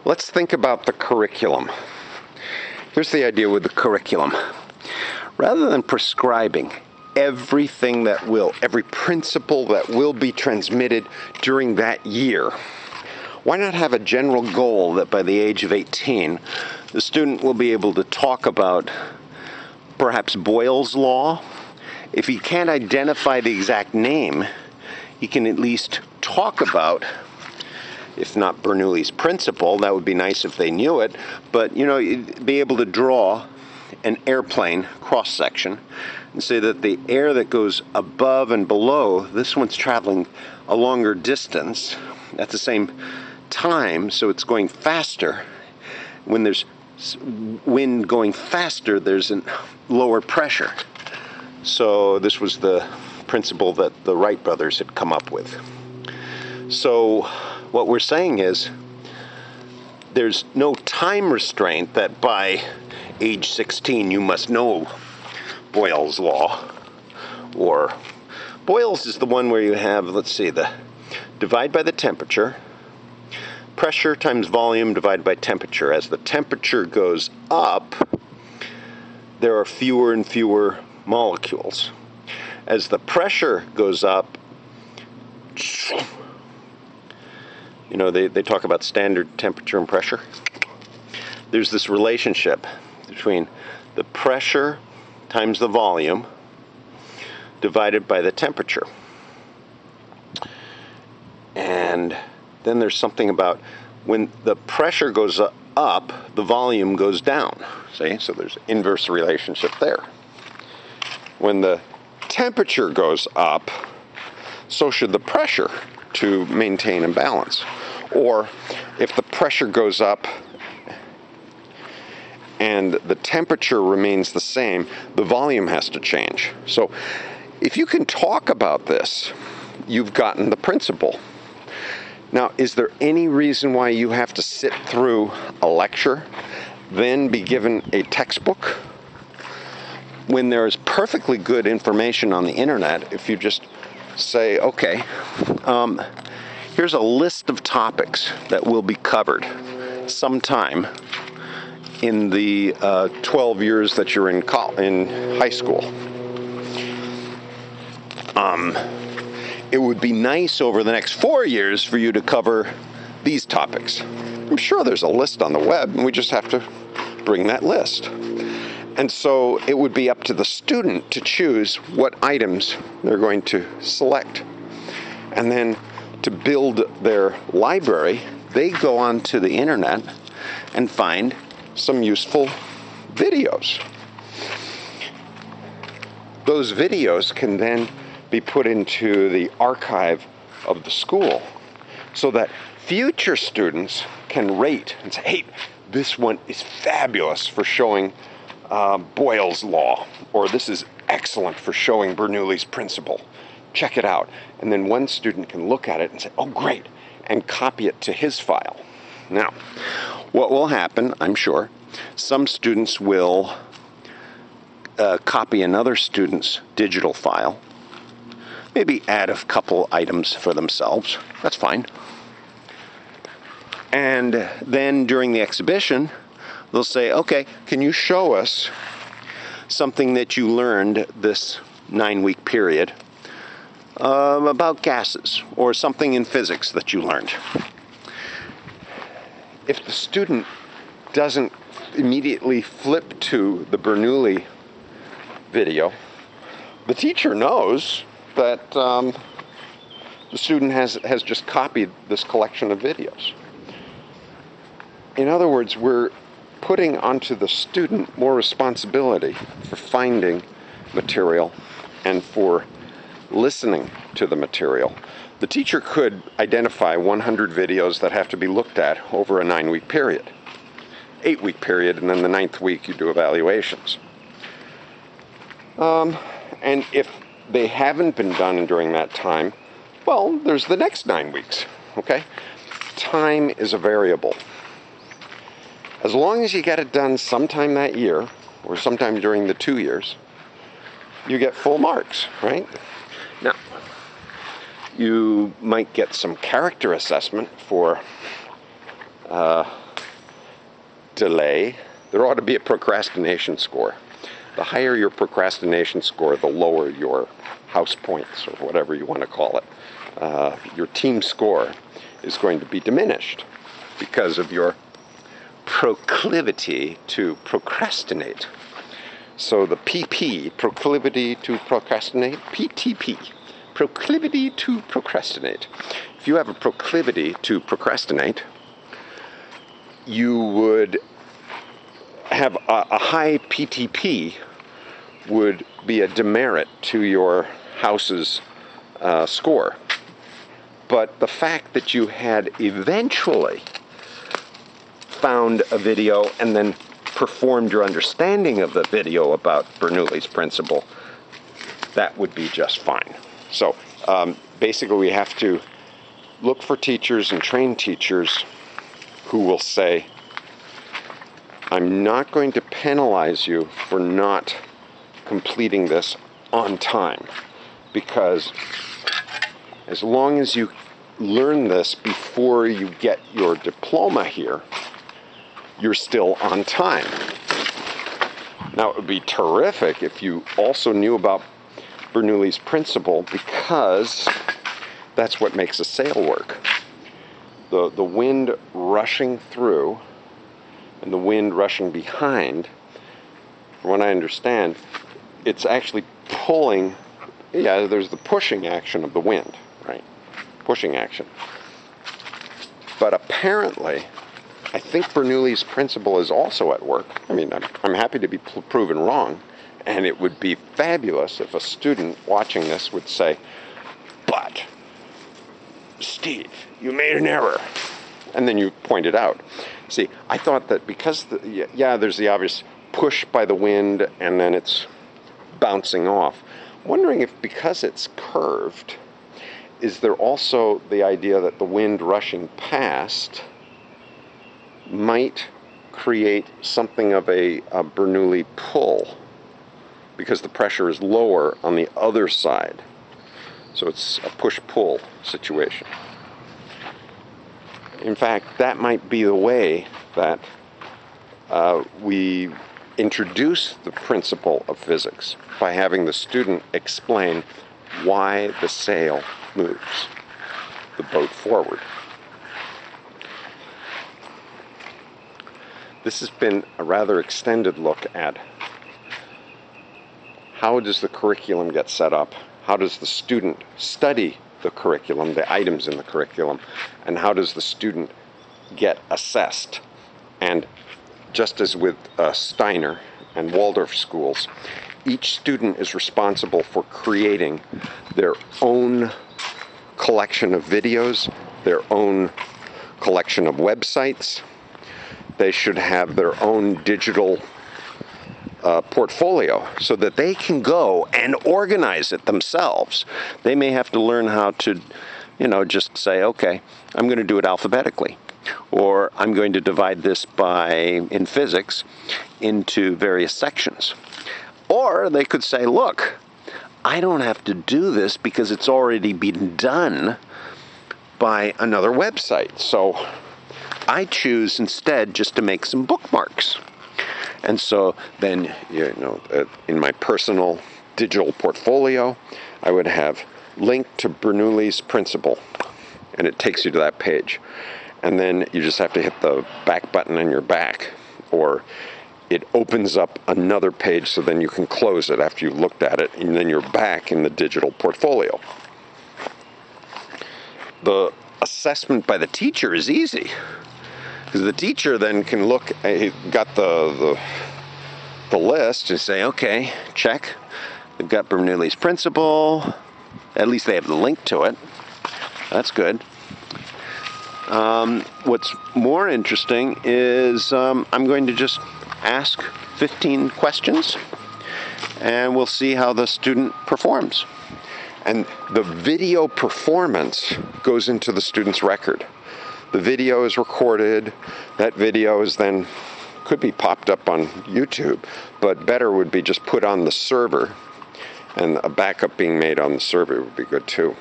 Let's think about the curriculum. Here's the idea with the curriculum. Rather than prescribing every principle that will be transmitted during that year, why not have a general goal that by the age of 18, the student will be able to talk about perhaps Boyle's Law. If he can't identify the exact name, he can at least talk about, if not Bernoulli's principle, that would be nice if they knew it, but you'd be able to draw an airplane cross-section and say that the air that goes above and below, this one's traveling a longer distance at the same time, so it's going faster. When there's wind going faster, there's a lower pressure. So this was the principle that the Wright brothers had come up with. So what we're saying is there's no time restraint that by age 16 you must know Boyle's Law. Or Boyle's is the one where you have, let's see, the divide by the temperature, pressure times volume divided by temperature. As the temperature goes up, there are fewer and fewer molecules. As the pressure goes up, they talk about standard temperature and pressure. There's this relationship between the pressure times the volume divided by the temperature. And then there's something about when the pressure goes up, the volume goes down. See? So there's inverse relationship there. When the temperature goes up, so should the pressure to maintain a balance. Or if the pressure goes up and the temperature remains the same, the volume has to change. So if you can talk about this, you've gotten the principle. Now, is there any reason why you have to sit through a lecture, then be given a textbook? When there is perfectly good information on the internet, if you just say, okay, here's a list of topics that will be covered sometime in the 12 years that you're in high school. It would be nice over the next 4 years for you to cover these topics. I'm sure there's a list on the web, and we just have to bring that list. And so it would be up to the student to choose what items they're going to select. And then to build their library, they go onto the internet and find some useful videos. Those videos can then be put into the archive of the school so that future students can rate and say, hey, this one is fabulous for showing Boyle's Law, or this is excellent for showing Bernoulli's principle. Check it out. And then one student can look at it and say, oh, great, and copy it to his file. Now, what will happen, I'm sure, some students will copy another student's digital file, maybe add a couple items for themselves. That's fine. And then during the exhibition, they'll say, okay, can you show us something that you learned this 9-week period about gases, or something in physics that you learned? If the student doesn't immediately flip to the Bernoulli video, the teacher knows that the student has just copied this collection of videos. In other words, we're putting onto the student more responsibility for finding material and for listening to the material. The teacher could identify 100 videos that have to be looked at over a 9-week period, 8-week period, and then the 9th week you do evaluations. And if they haven't been done during that time, well, there's the next 9 weeks, okay? Time is a variable. As long as you get it done sometime that year, or sometime during the 2 years, you get full marks, right? Now, you might get some character assessment for delay, there ought to be a procrastination score. The higher your procrastination score, the lower your house points, or whatever you want to call it. Your team score is going to be diminished because of your proclivity to procrastinate. So the PP, proclivity to procrastinate, PTP, proclivity to procrastinate. If you have a proclivity to procrastinate, you would have a high PTP would be a demerit to your house's score. But the fact that you had eventually found a video and then performed your understanding of the video about Bernoulli's principle, that would be just fine. So basically we have to look for teachers and train teachers who will say, I'm not going to penalize you for not completing this on time, because as long as you learn this before you get your diploma here, you're still on time. Now, it would be terrific if you also knew about Bernoulli's principle, because that's what makes a sail work. The wind rushing through and the wind rushing behind, from what I understand, it's actually pulling, yeah, there's the pushing action of the wind, right? Pushing action. But apparently, I think Bernoulli's principle is also at work. I mean, I'm happy to be proven wrong, and it would be fabulous if a student watching this would say, but, Steve, you made an error. And then you point it out. See, I thought that because, there's the obvious push by the wind and then it's bouncing off. I'm wondering if because it's curved, is there also the idea that the wind rushing past might create something of a Bernoulli pull, because the pressure is lower on the other side. So it's a push-pull situation. In fact, that might be the way that we introduce the principle of physics, by having the student explain why the sail moves the boat forward. This has been a rather extended look at how does the curriculum get set up, how does the student study the curriculum, the items in the curriculum, and how does the student get assessed. And just as with Steiner and Waldorf schools, each student is responsible for creating their own collection of videos, their own collection of websites. They should have their own digital portfolio so that they can go and organize it themselves. They may have to learn how to, just say, okay, I'm going to do it alphabetically, or I'm going to divide this in physics, into various sections. Or they could say, look, I don't have to do this because it's already been done by another website. So I choose instead just to make some bookmarks. And so then, in my personal digital portfolio, I would have linked to Bernoulli's principle, and it takes you to that page. And then you just have to hit the back button on your back, or it opens up another page so then you can close it after you've looked at it, and then you're back in the digital portfolio. The assessment by the teacher is easy, because the teacher then can look, he got the list and say, okay, check. They've got Bernoulli's principle. At least they have the link to it. That's good. What's more interesting is I'm going to just ask 15 questions, and we'll see how the student performs. And the video performance goes into the student's record. The video is recorded. That video is then could be popped up on YouTube, but better would be just put on the server, and a backup being made on the server would be good too.